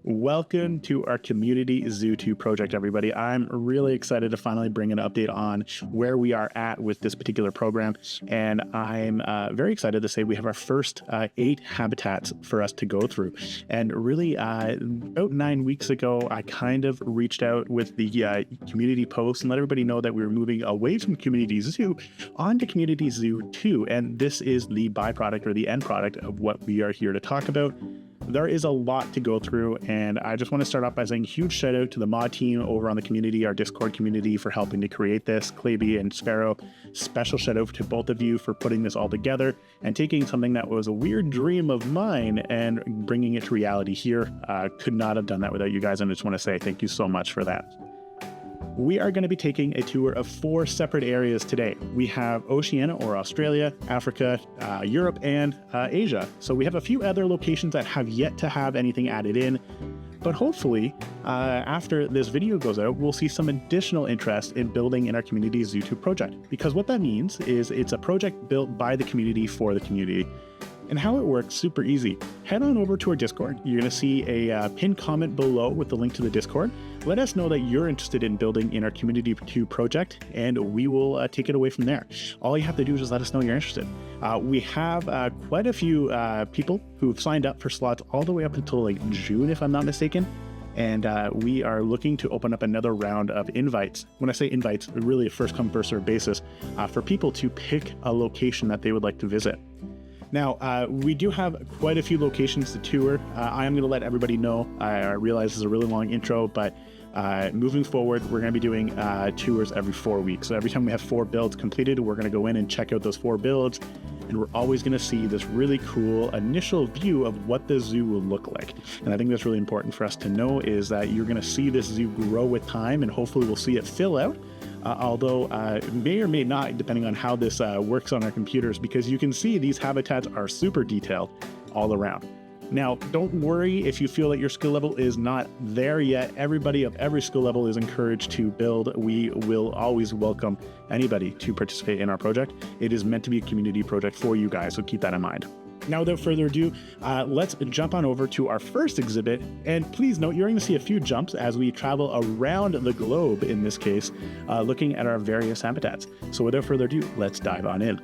Welcome to our Community Zoo 2 project, everybody. I'm really excited to finally bring an update on where we are at with this particular program. And I'm very excited to say we have our first 8 habitats for us to go through. And really, about 9 weeks ago, I kind of reached out with the community post and let everybody know that we were moving away from Community Zoo onto Community Zoo 2. And this is the byproduct or the end product of what we are here to talk about. There is a lot to go through, and I just want to start off by saying a huge shout out to the mod team over on the community, our Discord community, for helping to create this. Claby and Sparrow, special shout out to both of you for putting this all together and taking something that was a weird dream of mine and bringing it to reality here. Could not have done that without you guys, and I just want to say thank you so much for that. We are going to be taking a tour of 4 separate areas today. We have Oceania or Australia, Africa, Europe, and Asia. So we have a few other locations that have yet to have anything added in. But hopefully, after this video goes out, we'll see some additional interest in building in our Community Zoo 2 project. Because what that means is it's a project built by the community for the community. And how it works, super easy. Head on over to our Discord. You're going to see a pinned comment below with the link to the Discord. Let us know that you're interested in building in our Community 2 project, and we will take it away from there. All you have to do is just let us know you're interested. We have quite a few people who've signed up for slots all the way up until like June, if I'm not mistaken. And we are looking to open up another round of invites. When I say invites, really a first come, first served basis for people to pick a location that they would like to visit. Now, we do have quite a few locations to tour. I am going to let everybody know. I realize this is a really long intro, but moving forward, we're going to be doing tours every 4 weeks. So every time we have 4 builds completed, we're going to go in and check out those 4 builds. And we're always going to see this really cool initial view of what the zoo will look like. And I think that's really important for us to know is that you're going to see this zoo grow with time, and hopefully we'll see it fill out. Although it may or may not, depending on how this works on our computers, because you can see these habitats are super detailed all around. Now, don't worry if you feel that your skill level is not there yet. Everybody of every skill level is encouraged to build. We will always welcome anybody to participate in our project. It is meant to be a community project for you guys, so keep that in mind. Now, without further ado, let's jump on over to our first exhibit. And please note, you're going to see a few jumps as we travel around the globe, in this case, looking at our various habitats. So without further ado, let's dive on in.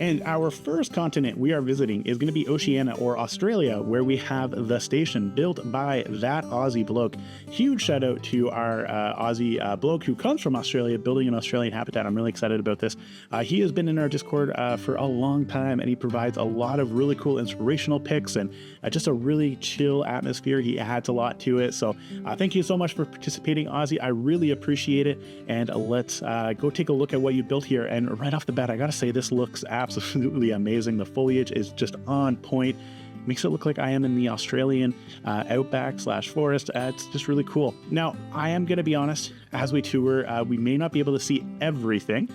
And our first continent we are visiting is going to be Oceania or Australia, where we have the station built by that Aussie bloke. Huge shout out to our Aussie bloke who comes from Australia, building an Australian habitat. I'm really excited about this. He has been in our Discord for a long time, and he provides a lot of really cool inspirational pics and just a really chill atmosphere. He adds a lot to it. So thank you so much for participating, Aussie. I really appreciate it. And let's go take a look at what you built here. And right off the bat, I got to say, this looks absolutely amazing. The foliage is just on point. Makes it look like I am in the Australian outback / forest. It's just really cool. Now, I am going to be honest, as we tour, we may not be able to see everything.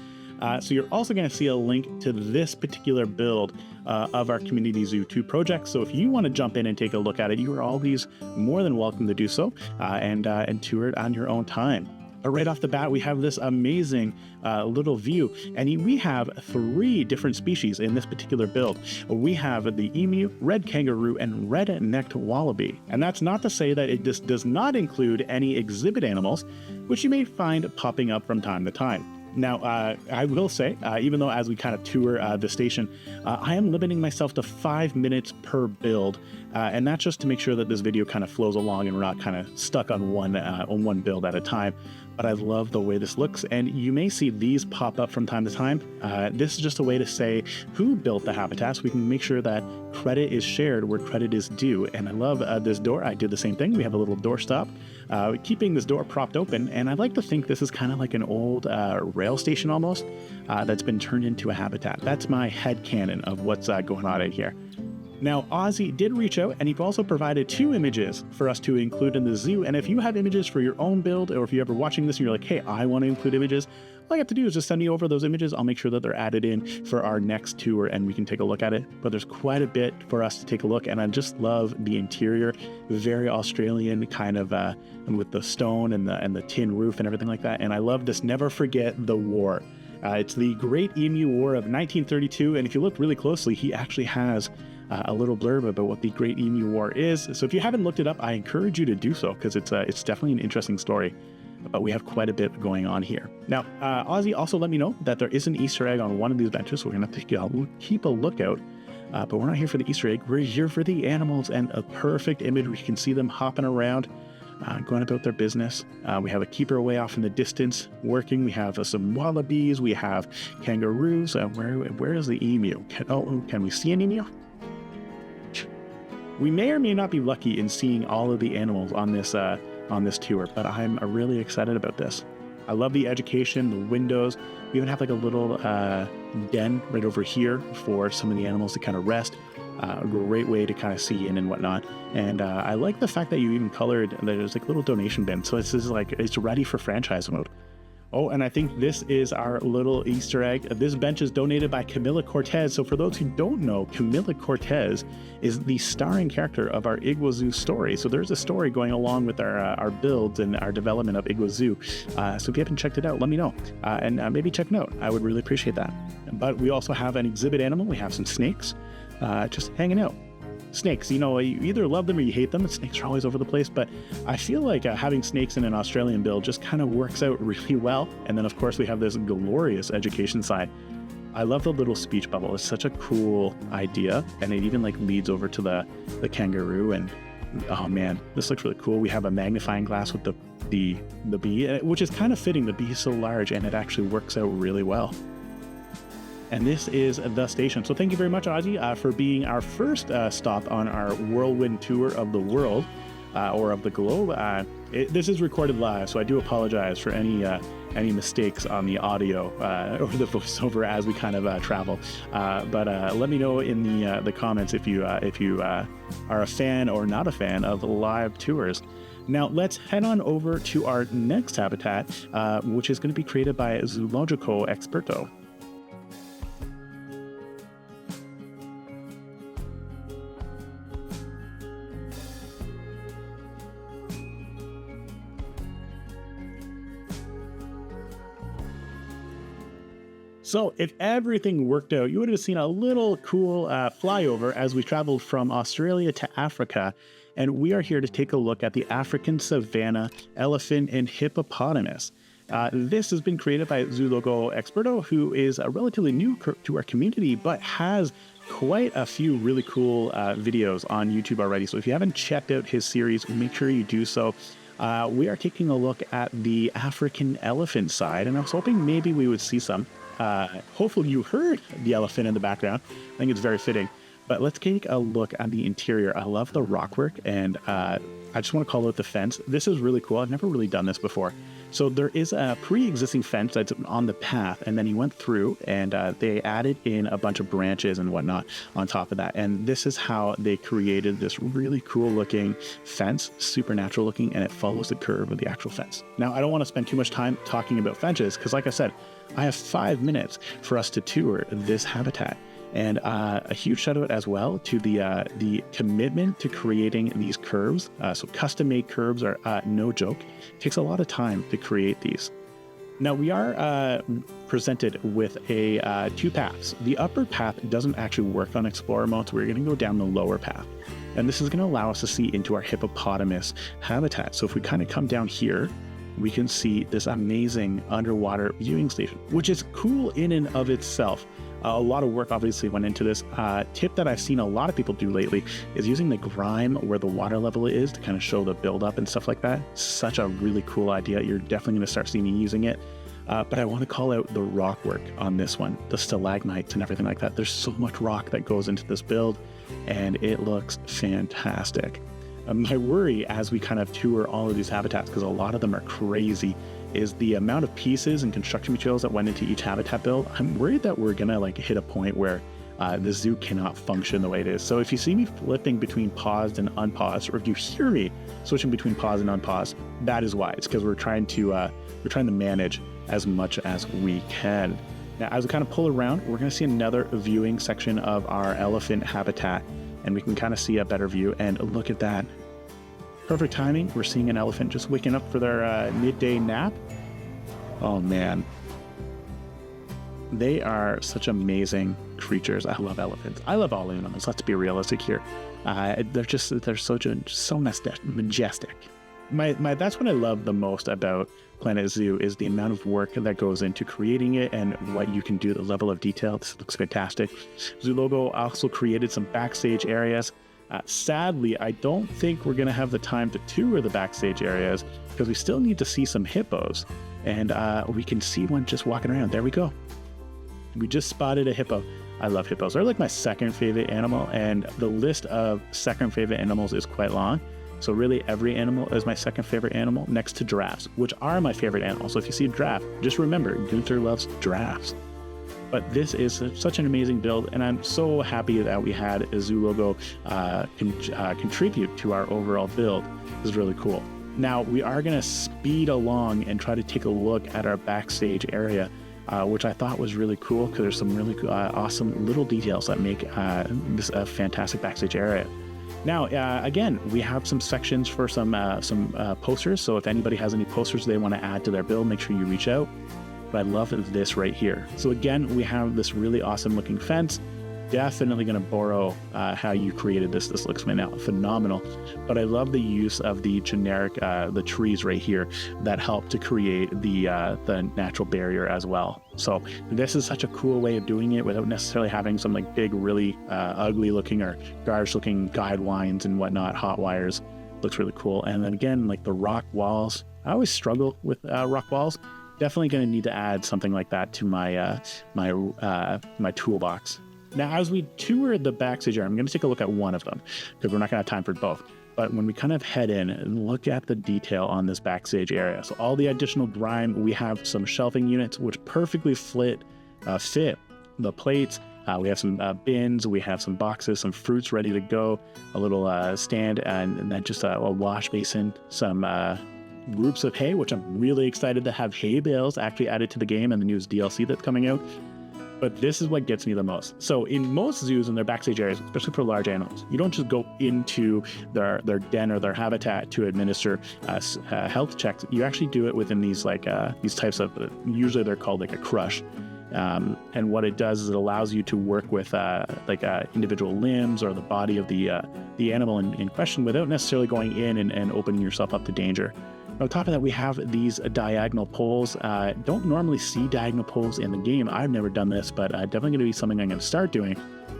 So you're also going to see a link to this particular build of our Community Zoo 2 project. So if you want to jump in and take a look at it, you are always more than welcome to do so and tour it on your own time. Right off the bat, we have this amazing little view, and we have 3 different species in this particular build. We have the emu, red kangaroo, and red-necked wallaby. And that's not to say that it just does not include any exhibit animals, which you may find popping up from time to time. Now, I will say, even though as we kind of tour the station, I am limiting myself to 5 minutes per build, and that's just to make sure that this video kind of flows along and we're not kind of stuck on one build at a time. But I love the way this looks, and you may see these pop up from time to time. This is just a way to say who built the habitats. We can make sure that credit is shared where credit is due. And I love this door. I did the same thing. We have a little door stop, keeping this door propped open. And I like to think this is kind of like an old rail station almost that's been turned into a habitat. That's my headcanon of what's going on in here. Now, Ozzy did reach out, and he also provided 2 images for us to include in the zoo. And if you have images for your own build, or if you're ever watching this and you're like, hey, I want to include images, all you have to do is just send me over those images. I'll make sure that they're added in for our next tour and we can take a look at it. But there's quite a bit for us to take a look, and I just love the interior, very Australian kind of with the stone and the tin roof and everything like that. And I love this Never Forget the War. It's the Great Emu War of 1932, and if you look really closely, he actually has a little blurb about what the Great Emu War is. So if you haven't looked it up, I encourage you to do so, because it's definitely an interesting story. But we have quite a bit going on here. Now, Ozzy also let me know that there is an Easter egg on one of these benches, so we're going to have to keep a lookout. But we're not here for the Easter egg. We're here for the animals, and a perfect image. We can see them hopping around, going about their business. We have a keeper way off in the distance working. We have some wallabies. We have kangaroos. Where is the emu? Can we see an emu? We may or may not be lucky in seeing all of the animals on this tour, but I'm really excited about this. I love the education, the windows. We even have like a little den right over here for some of the animals to kind of rest. A great way to kind of see in and whatnot. And I like the fact that you even colored, there's like little donation bin. So it's ready for franchise mode. Oh, and I think this is our little Easter egg. This bench is donated by Camila Cortez. So for those who don't know, Camila Cortez is the starring character of our Iguazu story. So there's a story going along with our builds and our development of Iguazu. So if you haven't checked it out, let me know. And maybe check it out. I would really appreciate that. But we also have an exhibit animal. We have some snakes just hanging out. Snakes, you either love them or you hate them. Snakes are always over the place, but I feel like having snakes in an Australian build just kind of works out really well. And then of course we have this glorious education side. I love the little speech bubble. It's such a cool idea, and it even like leads over to the kangaroo. And oh man, this looks really cool. We have a magnifying glass with the bee, which is kind of fitting. The bee is so large and it actually works out really well. And this is the station. So thank you very much, Ozzy, for being our first stop on our whirlwind tour of the world, or of the globe. This is recorded live, so I do apologize for any mistakes on the audio or the voiceover as we kind of travel. But let me know in the comments if you are a fan or not a fan of live tours. Now let's head on over to our next habitat, which is going to be created by Zoologico Experto. So if everything worked out, you would have seen a little cool flyover as we traveled from Australia to Africa. And we are here to take a look at the African savanna elephant and hippopotamus. This has been created by Zoologico Experto, who is relatively new to our community, but has quite a few really cool videos on YouTube already. So if you haven't checked out his series, make sure you do so. We are taking a look at the African elephant side, and I was hoping maybe we would see some. Hopefully you heard the elephant in the background. I think it's very fitting. But let's take a look at the interior. I love the rockwork, and I just want to call out the fence. This is really cool. I've never really done this before. So there is a pre-existing fence that's on the path, and then he went through and they added in a bunch of branches and whatnot on top of that. And this is how they created this really cool looking fence, supernatural looking, and it follows the curve of the actual fence. Now, I don't want to spend too much time talking about fences because, like I said, I have 5 minutes for us to tour this habitat. And a huge shout out as well to the commitment to creating these curves. So custom-made curves are no joke. It takes a lot of time to create these. Now we are presented with a 2 paths. The upper path doesn't actually work on Explorer mode, so we're going to go down the lower path. And this is going to allow us to see into our hippopotamus habitat. So if we kind of come down here, we can see this amazing underwater viewing station, which is cool in and of itself. A lot of work obviously went into this. Tip that I've seen a lot of people do lately is using the grime where the water level is to kind of show the buildup and stuff like that. Such a really cool idea. You're definitely going to start seeing me using it. But I want to call out the rock work on this one, the stalagmites and everything like that. There's so much rock that goes into this build, and it looks fantastic. My worry as we kind of tour all of these habitats, because a lot of them are crazy, is the amount of pieces and construction materials that went into each habitat build. I'm worried that we're gonna like hit a point where the zoo cannot function the way it is. So if you see me flipping between paused and unpaused, or if you hear me switching between pause and unpause, that is why. It's because we're trying to manage as much as we can. Now, as we kind of pull around, we're gonna see another viewing section of our elephant habitat, and we can kind of see a better view. And look at that. Perfect timing. We're seeing an elephant just waking up for their midday nap. Oh man. They are such amazing creatures. I love elephants. I love all animals. Let's be realistic here. They're so majestic. That's what I love the most about Planet Zoo is the amount of work that goes into creating it and what you can do, the level of detail. This looks fantastic. Zoo Logo also created some backstage areas. Sadly, I don't think we're going to have the time to tour the backstage areas because we still need to see some hippos. And we can see one just walking around. There we go. We just spotted a hippo. I love hippos. They're like my second favorite animal, and the list of second favorite animals is quite long. So really every animal is my second favorite animal next to giraffes, which are my favorite animals. So if you see a giraffe, just remember Gunther loves giraffes. But this is such an amazing build, and I'm so happy that we had a Zoo Logo contribute to our overall build. This is really cool. Now we are going to speed along and try to take a look at our backstage area, which I thought was really cool because there's some really awesome little details that make this a fantastic backstage area. Now, again, we have some sections for some posters. So if anybody has any posters they want to add to their build, make sure you reach out. But I love this right here. So again, we have this really awesome looking fence. Definitely going to borrow how you created this. This looks phenomenal. But I love the use of the generic, the trees right here that help to create the natural barrier as well. So this is such a cool way of doing it without necessarily having some like big, really ugly looking or garbage looking guide lines and whatnot, hot wires. Looks really cool. And then again, like the rock walls. I always struggle with rock walls. Definitely going to need to add something like that to my my toolbox. Now, as we tour the backstage area, I'm going to take a look at one of them because we're not going to have time for both. But when we kind of head in and look at the detail on this backstage area, so all the additional grime, we have some shelving units which perfectly fit the plates. We have some bins, we have some boxes, some fruits ready to go, a little stand, and then just a wash basin, some groups of hay, which I'm really excited to have hay bales actually added to the game and the newest DLC that's coming out. But this is what gets me the most. So in most zoos and their backstage areas, especially for large animals, you don't just go into their den or their habitat to administer health checks. You actually do it within these these types of, usually they're called like a crush. And what it does is it allows you to work with individual limbs or the body of the animal in question without necessarily going in and opening yourself up to danger. On top of that, we have these diagonal poles. Don't normally see diagonal poles in the game. I've never done this, but definitely going to be something I'm going to start doing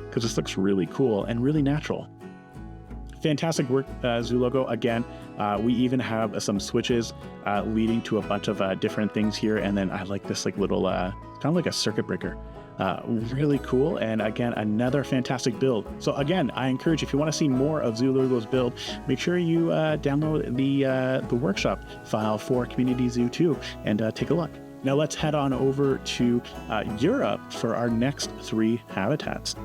because this looks really cool and really natural. Fantastic work, Zoo Logo. Again, we even have some switches leading to a bunch of different things here. And then I like this like little, kind of like a circuit breaker. Really cool. And again, another fantastic build. So again, I encourage you, if you want to see more of Zoo Logo's build, make sure you download the workshop file for Community Zoo 2 and take a look. Now let's head on over to Europe for our next 3 habitats.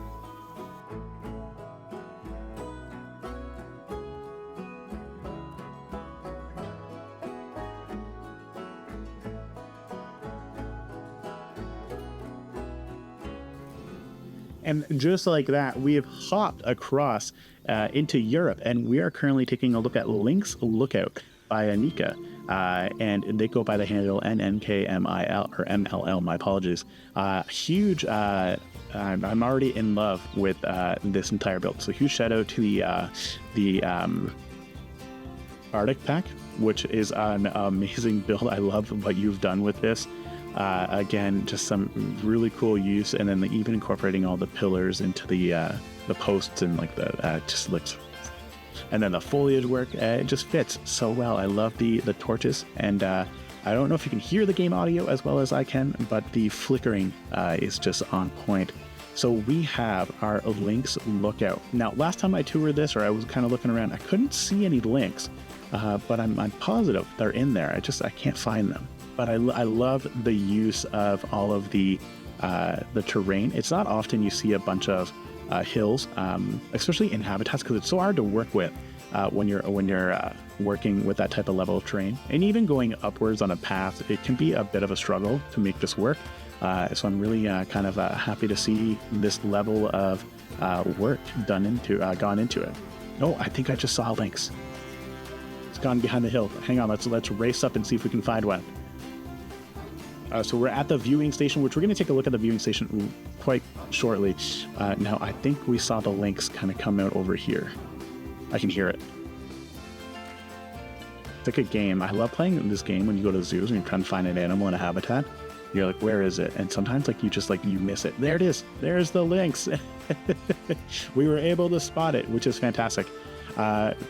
And just like that, we have hopped across into Europe, and we are currently taking a look at Lynx Lookout by Anika, and they go by the handle NNKMIL or MLL. My apologies. Huge. I'm already in love with this entire build. So huge shout out to the Arctic pack, which is an amazing build. I love what you've done with this. Again, just some really cool use, and then even incorporating all the pillars into the posts and like the just looks, and then the foliage work, it just fits so well. I love the torches, and I don't know if you can hear the game audio as well as I can, but the flickering is just on point. So we have our Lynx Lookout. Now, last time I toured this, or I was kind of looking around, I couldn't see any lynx, but I'm positive they're in there. I can't find them. But I love the use of all of the terrain. It's not often you see a bunch of hills, especially in habitats, because it's so hard to work with when you're working with that type of level of terrain. And even going upwards on a path, it can be a bit of a struggle to make this work. So I'm really kind of happy to see this level of work gone into it. Oh, I think I just saw a lynx. It's gone behind the hill. Hang on, let's race up and see if we can find one. So we're at the viewing station, which we're going to take a look at the viewing station quite shortly. Now, I think we saw the lynx kind of come out over here. I can hear it. It's like a game. I love playing this game when you go to zoos and you're trying to find an animal in a habitat. You're like, where is it? And sometimes like you miss it. There it is. There's the lynx. We were able to spot it, which is fantastic.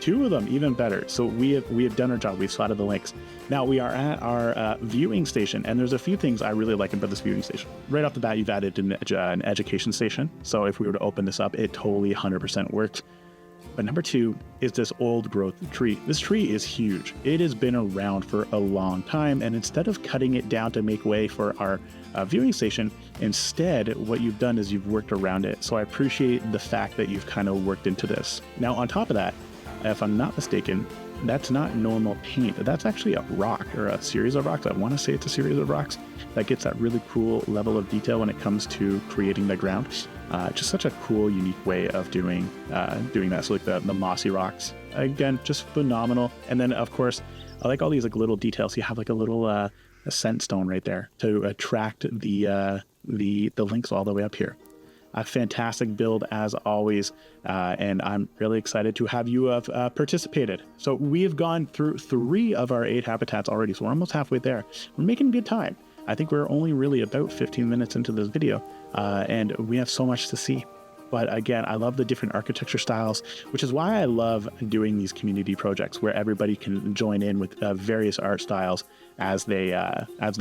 2 of them, even better. So we have done our job. We've spotted the lynx. Now we are at our viewing station, and there's a few things I really like about this viewing station. Right off the bat, you've added an education station. So if we were to open this up, it totally 100% works. But number 2 is this old growth tree. This tree is huge. It has been around for a long time, and instead of cutting it down to make way for our viewing station, instead what you've done is you've worked around it. So I appreciate the fact that you've kind of worked into this. Now on top of that, if I'm not mistaken, that's not normal paint. That's actually a rock, or a series of rocks. I want to say it's a series of rocks that gets that really cool level of detail when it comes to creating the ground. Just such a cool, unique way of doing that. So like the mossy rocks, again, just phenomenal. And then of course, I like all these like little details. You have like a little a scent stone right there to attract the lynx all the way up here. A fantastic build as always, and I'm really excited to have you have participated. So we have gone through 3 of our 8 habitats already, so we're almost halfway there. We're making good time. I think we're only really about 15 minutes into this video, and we have so much to see. But again, I love the different architecture styles, which is why I love doing these community projects where everybody can join in with various art styles as they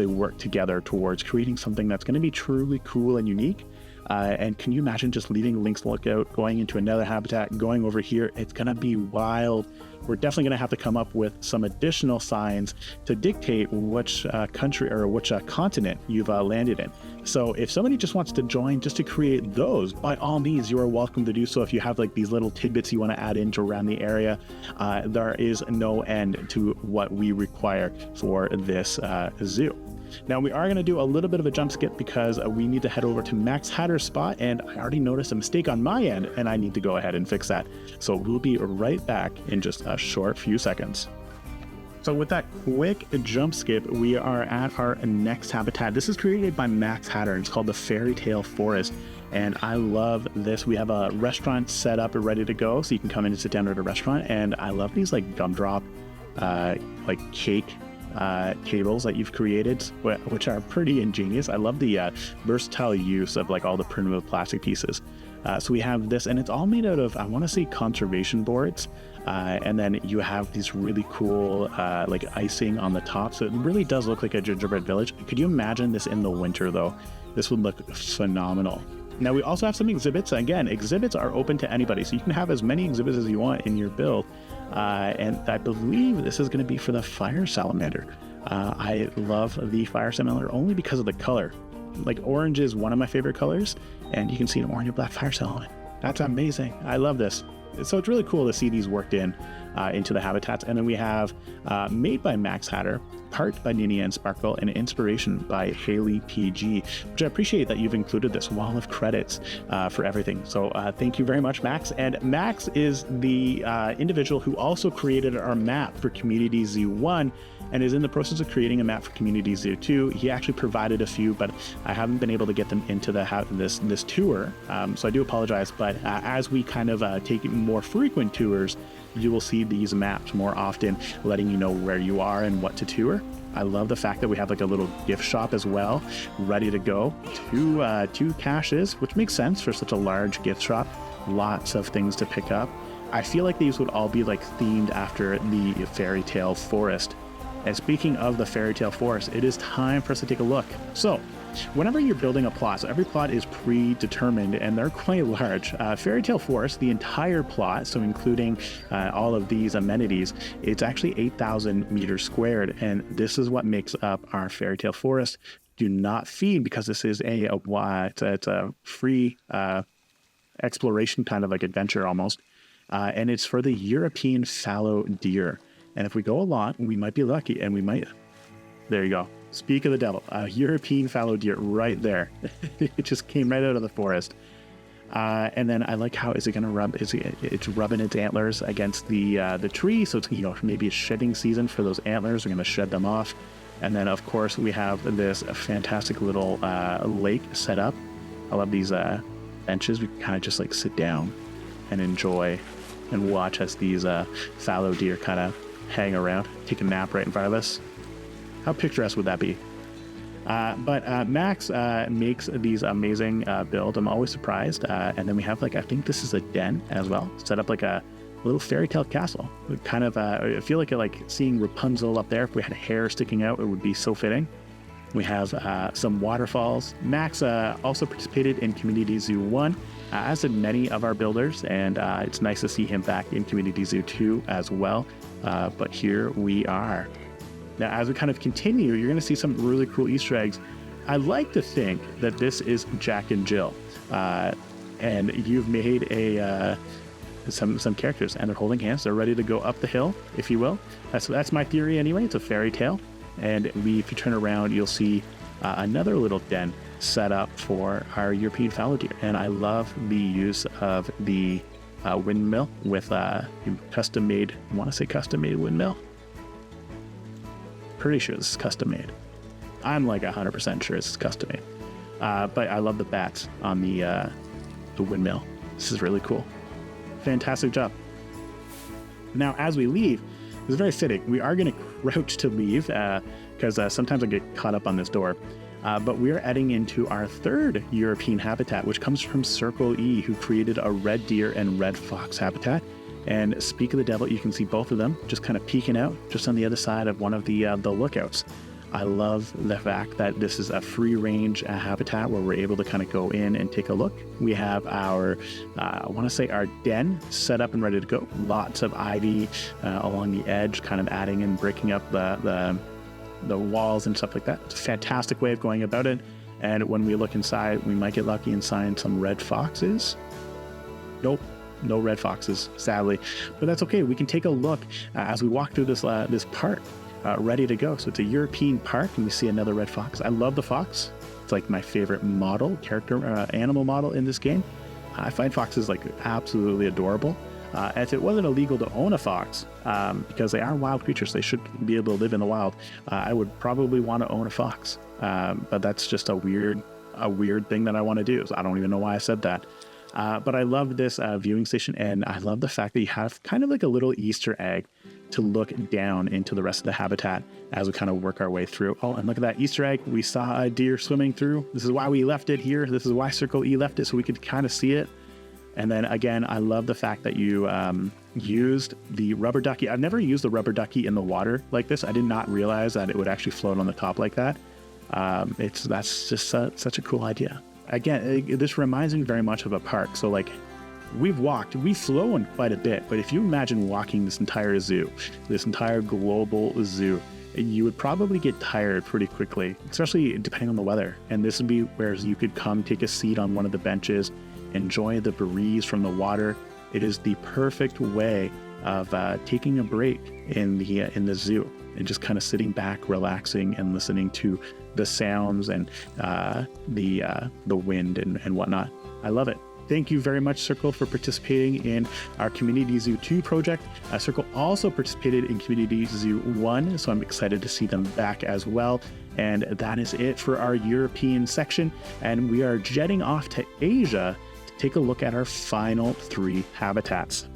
work together towards creating something that's going to be truly cool and unique. And can you imagine just leaving Lynx Lookout, going into another habitat, going over here? It's going to be wild. We're definitely going to have to come up with some additional signs to dictate which country or which continent you've landed in. So if somebody just wants to join just to create those, by all means, you are welcome to do so. If you have like these little tidbits you want to add into around the area, there is no end to what we require for this zoo. Now we are going to do a little bit of a jump skip because we need to head over to Max Hatter's spot, and I already noticed a mistake on my end and I need to go ahead and fix that. So we'll be right back in just a short few seconds. So with that quick jump skip, we are at our next habitat. This is created by Max Hatter. It's called the Fairy Tale Forest. And I love this. We have a restaurant set up and ready to go, so you can come in and sit down at a restaurant. And I love these like gumdrop, like cake tables that you've created, which are pretty ingenious. I love the versatile use of like all the primitive plastic pieces. So we have this, and it's all made out of, I want to say, conservation boards. And then you have these really cool like icing on the top. So it really does look like a gingerbread village. Could you imagine this in the winter though? This would look phenomenal. Now we also have some exhibits. Again, exhibits are open to anybody, so you can have as many exhibits as you want in your build. And I believe this is going to be for the fire salamander. I love the fire salamander only because of the color. Like orange is one of my favorite colors, and you can see an orange and black fire salamander. That's amazing. I love this. So it's really cool to see these worked in into the habitats. And then we have made by Max Hatter, part by Nini and Sparkle, and inspiration by Haley PG, which I appreciate that you've included this wall of credits for everything. So thank you very much, Max. And Max is the individual who also created our map for Community Zoo 1 and is in the process of creating a map for Community Zoo 2. He actually provided a few, but I haven't been able to get them into this tour. So I do apologize, but as we kind of take more frequent tours, you will see these maps more often, letting you know where you are and what to tour. I love the fact that we have like a little gift shop as well, ready to go. Two caches, which makes sense for such a large gift shop. Lots of things to pick up. I feel like these would all be like themed after the Fairy Tale Forest. And speaking of the Fairy Tale Forest, it is time for us to take a look. So whenever you're building a plot, so every plot is predetermined and they're quite large. Fairy Tale Forest, the entire plot, so including all of these amenities, it's actually 8,000 meters squared, and this is what makes up our Fairy Tale Forest. Do not feed, because this is it's a free exploration kind of like adventure almost, and it's for the European fallow deer. And if we go a lot, we might be lucky, and we might. There you go. Speak of the devil, a European fallow deer right there. It just came right out of the forest. And then I like how is it going to rub? It's rubbing its antlers against the tree, so it's maybe a shedding season for those antlers. We're going to shed them off. And then, of course, we have this fantastic little lake set up. I love these benches. We can kind of just like sit down and enjoy and watch as these fallow deer kind of hang around, take a nap right in front of us. How picturesque would that be? But Max makes these amazing builds. I'm always surprised. And then we have like, I think this is a den as well, set up like a little fairy tale castle. Kind of, I feel like seeing Rapunzel up there. If we had hair sticking out, it would be so fitting. We have some waterfalls. Max also participated in Community Zoo 1, as did many of our builders, and it's nice to see him back in Community Zoo 2 as well. But here we are. Now, as we kind of continue, you're going to see some really cool Easter eggs. I like to think that this is Jack and Jill, and you've made some characters, and they're holding hands. They're ready to go up the hill, if you will. That's my theory anyway. It's a fairy tale. And if you turn around, you'll see another little den set up for our European fallow deer. And I love the use of the windmill with custom-made, I want to say custom-made windmill. Pretty sure this is custom-made. I'm like 100% sure this is custom-made. But I love the bats on the windmill. This is really cool. Fantastic job. Now, as we leave, it's very fitting. We are going to crouch to leave because sometimes I get caught up on this door. But we are heading into our third European habitat, which comes from Circle E, who created a red deer and red fox habitat. And speak of the devil, you can see both of them just kind of peeking out just on the other side of one of the lookouts. I love the fact that this is a free range habitat where we're able to kind of go in and take a look. We have our, I want to say our den set up and ready to go. Lots of ivy along the edge, kind of adding and breaking up the walls and stuff like that. It's a fantastic way of going about it. And when we look inside, we might get lucky and find some red foxes. Nope. No red foxes, sadly. But that's okay. We can take a look as we walk through this park. Ready to go. So it's a European park, and we see another red fox. I love the fox. It's like my favorite animal model in this game. I find foxes like absolutely adorable. If it wasn't illegal to own a fox, because they are wild creatures, they should be able to live in the wild. I would probably want to own a fox, but that's just a weird thing that I want to do. So I don't even know why I said that. But I love this viewing station, and I love the fact that you have kind of like a little Easter egg to look down into the rest of the habitat as we kind of work our way through. Oh, and look at that Easter egg. We saw a deer swimming through. This is why we left it here. This is why Circle E left it, so we could kind of see it. And then again, I love the fact that you used the rubber ducky. I've never used the rubber ducky in the water like this. I did not realize that it would actually float on the top like that. That's just such a cool idea. Again, this reminds me very much of a park. So like, we've flown quite a bit, but if you imagine walking this entire zoo, this entire global zoo, you would probably get tired pretty quickly, especially depending on the weather. And this would be where you could come take a seat on one of the benches, enjoy the breeze from the water. It is the perfect way of taking a break in the zoo and just kind of sitting back, relaxing, and listening to the sounds and the wind and whatnot. I love it. Thank you very much, Circle, for participating in our Community Zoo 2 project. Circle also participated in Community Zoo 1, so I'm excited to see them back as well. And that is it for our European section. And we are jetting off to Asia to take a look at our final 3 habitats.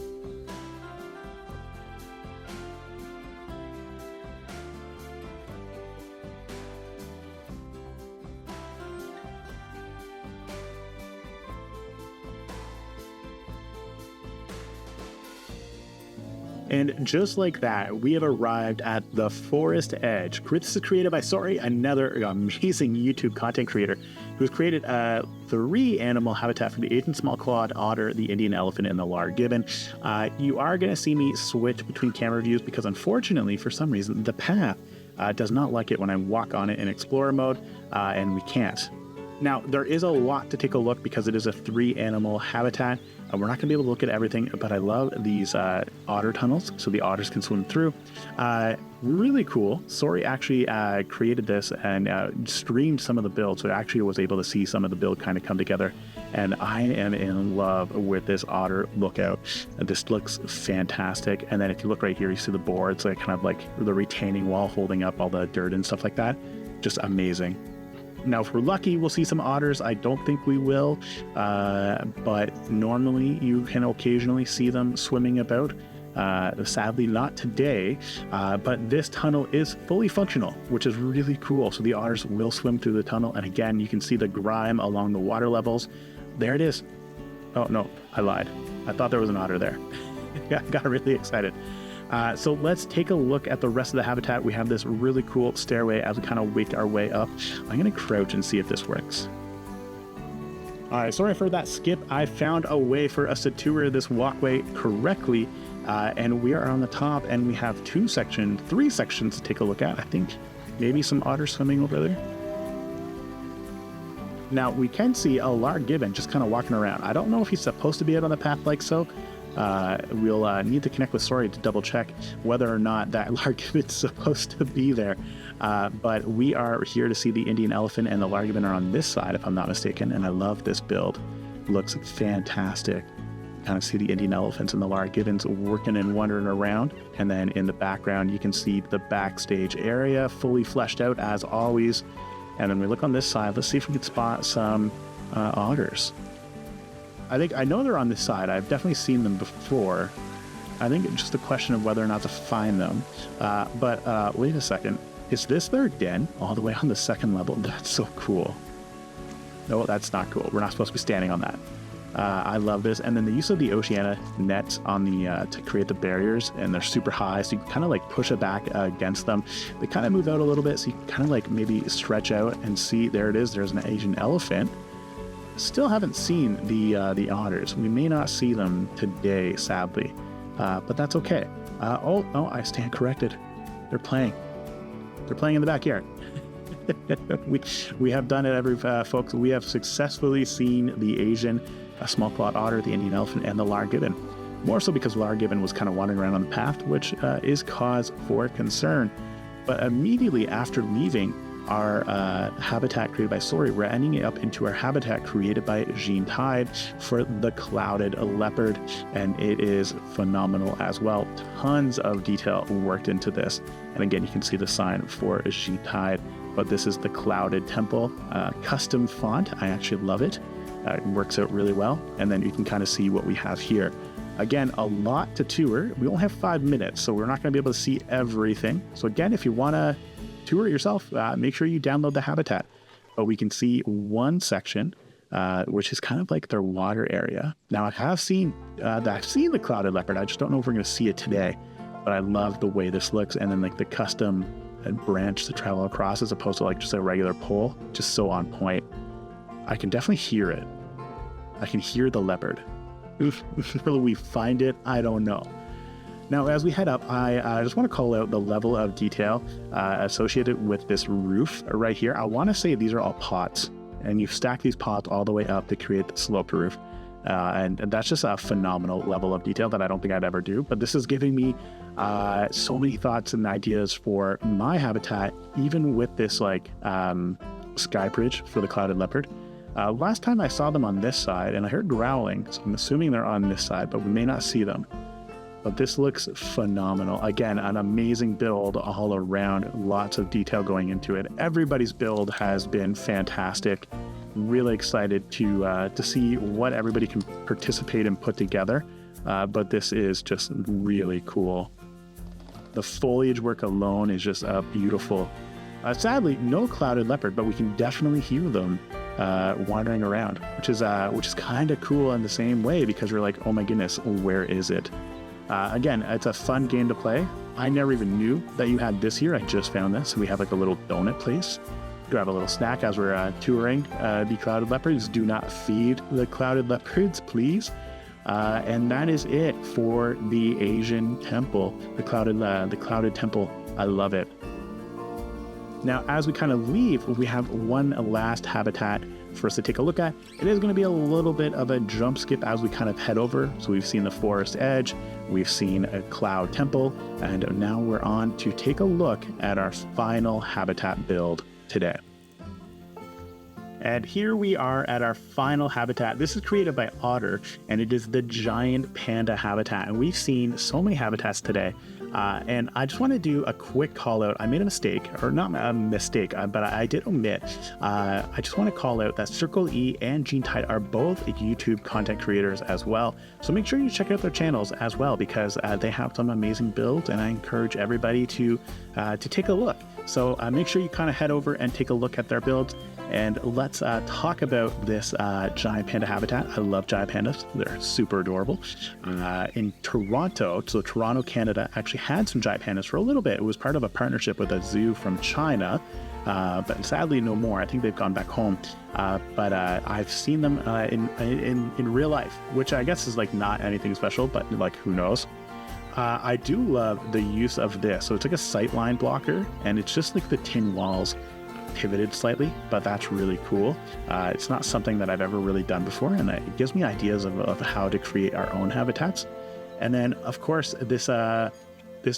And just like that, we have arrived at the Forest Edge. This is created by another amazing YouTube content creator who's created 3 animal habitat for the Asian small-clawed otter, the Indian elephant, and the Lar gibbon. You are going to see me switch between camera views because unfortunately, for some reason, the path does not like it when I walk on it in Explorer mode, and we can't. Now, there is a lot to take a look because it is a 3-animal habitat. We're not going to be able to look at everything, but I love these otter tunnels, so the otters can swim through. Really cool. Sori actually created this and streamed some of the build, so I actually was able to see some of the build kind of come together. And I am in love with this otter lookout. This looks fantastic. And then if you look right here, you see the boards, like kind of like the retaining wall holding up all the dirt and stuff like that. Just amazing. Now, if we're lucky, we'll see some otters. I don't think we will, but normally you can occasionally see them swimming about. Sadly, not today, but this tunnel is fully functional, which is really cool. So the otters will swim through the tunnel. And again, you can see the grime along the water levels. There it is. Oh, no, I lied. I thought there was an otter there. I got really excited. So let's take a look at the rest of the habitat. We have this really cool stairway as we kind of wake our way up. I'm going to crouch and see if this works. All right, sorry for that skip. I found a way for us to tour this walkway correctly. And we are on the top and we have 3 sections to take a look at. I think maybe some otters swimming over there. Now we can see a large gibbon just kind of walking around. I don't know if he's supposed to be out on the path like so. We'll need to connect with Sori to double check whether or not that large gibbon is supposed to be there. But we are here to see the Indian elephant, and the large gibbon are on this side, if I'm not mistaken. And I love this build. Looks fantastic. Kind of see the Indian elephants and the large gibbons working and wandering around. And then in the background, you can see the backstage area fully fleshed out as always. And then we look on this side. Let's see if we can spot some otters. I know they're on this side. I've definitely seen them before. I think it's just a question of whether or not to find them. But wait a second. Is this their den all the way on the 2nd level? That's so cool. No, that's not cool. We're not supposed to be standing on that. I love this. And then the use of the Oceania nets on the to create the barriers, and they're super high, so you can kind of like push it back against them. They kind of move out a little bit, so you can kind of like maybe stretch out and see. There it is. There's an Asian elephant. Still haven't seen the otters. We may not see them today, sadly, but that's okay. Oh, I stand corrected. They're playing. They're playing in the backyard. we have done it, folks. We have successfully seen the Asian small clawed otter, the Indian elephant, and the large gibbon. More so because large gibbon was kind of wandering around on the path, which is cause for concern. But immediately after leaving our habitat created by Sori, we're ending up into our habitat created by Jean Tide for the clouded leopard, and it is phenomenal as well. Tons of detail worked into this, and again, you can see the sign for Jean Tide, but this is the clouded temple, custom font. I actually love it. It works out really well, and then you can kind of see what we have here. Again, a lot to tour. We only have 5 minutes, so we're not going to be able to see everything. So again, if you want to tour it yourself, make sure you download the habitat. But we can see one section, which is kind of like their water area. Now, I have seen the clouded leopard. I just don't know if we're going to see it today, but I love the way this looks. And then like the custom branch to travel across as opposed to like just a regular pole, just so on point. I can definitely hear it. I can hear the leopard. Will we find it? I don't know. Now, as we head up, I just want to call out the level of detail associated with this roof right here. I want to say these are all pots, and you stack these pots all the way up to create the sloped roof. And that's just a phenomenal level of detail that I don't think I'd ever do. But this is giving me so many thoughts and ideas for my habitat, even with this like sky bridge for the clouded leopard. Last time I saw them on this side, and I heard growling, so I'm assuming they're on this side, but we may not see them. But this looks phenomenal. Again, an amazing build all around, lots of detail going into it. Everybody's build has been fantastic. Really excited to see what everybody can participate and put together. But this is just really cool. The foliage work alone is just beautiful. Sadly, no clouded leopard, but we can definitely hear them wandering around, which is kind of cool in the same way, because we're like, oh my goodness, where is it? Again, it's a fun game to play. I never even knew that you had this here. I just found this. We have like a little donut place. Grab a little snack as we're touring the clouded leopards. Do not feed the clouded leopards, please. And that is it for the Asian temple, the clouded temple. I love it. Now, as we kind of leave, we have one last habitat for us to take a look at. It is going to be a little bit of a jump skip as we kind of head over. So we've seen the forest edge, we've seen a cloud temple, and now we're on to take a look at our final habitat build today. And here we are at our final habitat. This is created by Otter, and it is the giant panda habitat. And we've seen so many habitats today. And I just want to do a quick call out. I made a mistake, or not a mistake, but I did omit. I just want to call out that Circle E and Gene Tide are both YouTube content creators as well. So make sure you check out their channels as well, because they have some amazing builds, and I encourage everybody to take a look. So make sure you kind of head over and take a look at their builds. And let's talk about this giant panda habitat. I love giant pandas. They're super adorable. In Toronto, so Toronto, Canada, actually had some giant pandas for a little bit. It was part of a partnership with a zoo from China, but sadly no more. I think they've gone back home. But I've seen them in real life, which I guess is like not anything special, but like who knows. I do love the use of this. So it's like a sightline blocker, and it's just like the tin walls pivoted slightly, but that's really cool. It's not something that I've ever really done before, and it gives me ideas of how to create our own habitats. And then of course this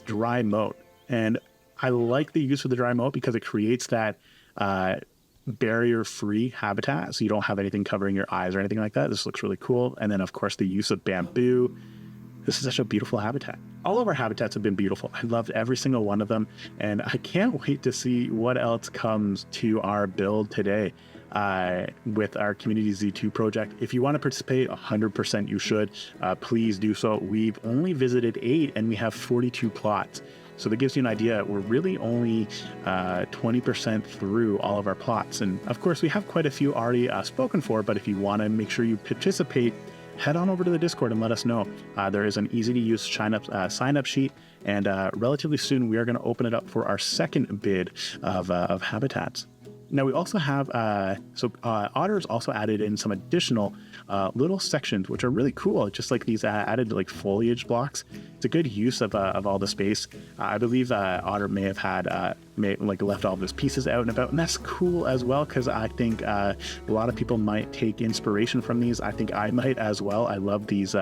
dry moat, and I like the use of the dry moat because it creates that barrier-free habitat, so you don't have anything covering your eyes or anything like that. This looks really cool. And then of course the use of bamboo. This is such a beautiful habitat. All of our habitats have been beautiful. I loved every single one of them, and I can't wait to see what else comes to our build today with our Community Zoo 2 project. If you want to participate, 100% you should. Please do so. We've only visited 8, and we have 42 plots. So that gives you an idea. We're really only 20% through all of our plots. And of course, we have quite a few already spoken for, but if you want to make sure you participate, head on over to the Discord and let us know. There is an easy-to-use sign-up sheet, and relatively soon we are going to open it up for our second bid of habitats. Now we also have, Otter's also added in some additional little sections, which are really cool. Just like these added like foliage blocks. It's a good use of all the space. I believe Otter may have had left all of his pieces out and about, and that's cool as well, because I think a lot of people might take inspiration from these. I think I might as well. I love these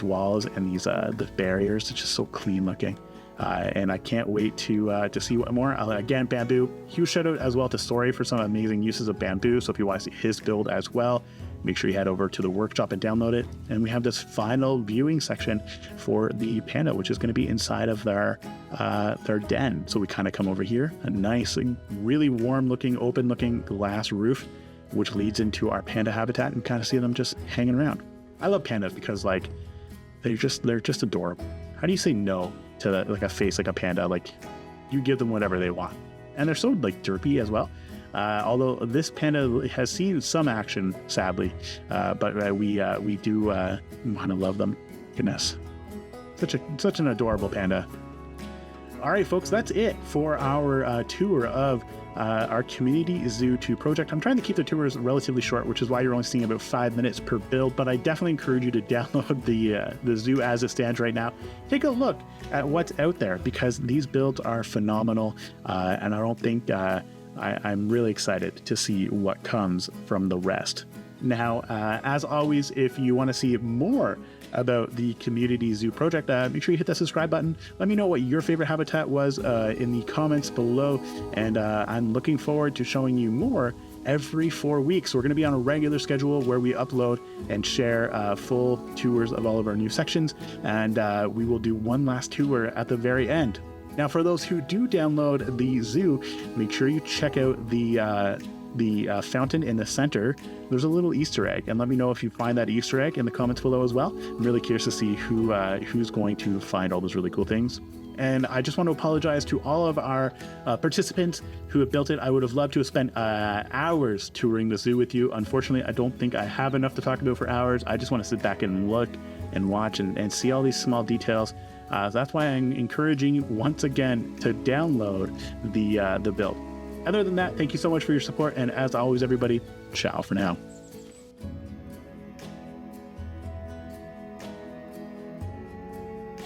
walls and these the barriers. It's just so clean looking. And I can't wait to see what more. Again, bamboo, huge shout out as well to Story for some amazing uses of bamboo. So if you want to see his build as well, make sure you head over to the workshop and download it. And we have this final viewing section for the panda, which is going to be inside of their den. So we kind of come over here, a nice, really warm looking, open looking glass roof, which leads into our panda habitat, and kind of see them just hanging around. I love pandas because like they're just adorable. How do you say no to like a face like a panda? Like you give them whatever they want, and they're so like derpy as well. Although this panda has seen some action, sadly, but we do want to love them. Goodness, such an adorable panda. All right, folks, that's it for our tour of our Community Zoo 2 project. I'm trying to keep the tours relatively short, which is why you're only seeing about 5 minutes per build, but I definitely encourage you to download the zoo as it stands right now. Take a look at what's out there, because these builds are phenomenal, and I don't think I'm really excited to see what comes from the rest. Now, as always, if you want to see more about the Community Zoo project, make sure you hit that subscribe button. Let me know what your favorite habitat was in the comments below, and I'm looking forward to showing you more every 4 weeks. We're going to be on a regular schedule where we upload and share full tours of all of our new sections, and we will do one last tour at the very end. Now, for those who do download the zoo, make sure you check out the fountain in the center. There's a little Easter egg, and let me know if you find that Easter egg in the comments below as well. I'm really curious to see who's going to find all those really cool things. And I just want to apologize to all of our participants who have built it. I would have loved to have spent hours touring the zoo with you. Unfortunately, I don't think I have enough to talk about for hours. I just want to sit back and look and watch and see all these small details. So that's why I'm encouraging you once again to download the build. Other than that, thank you so much for your support. And as always, everybody, ciao for now.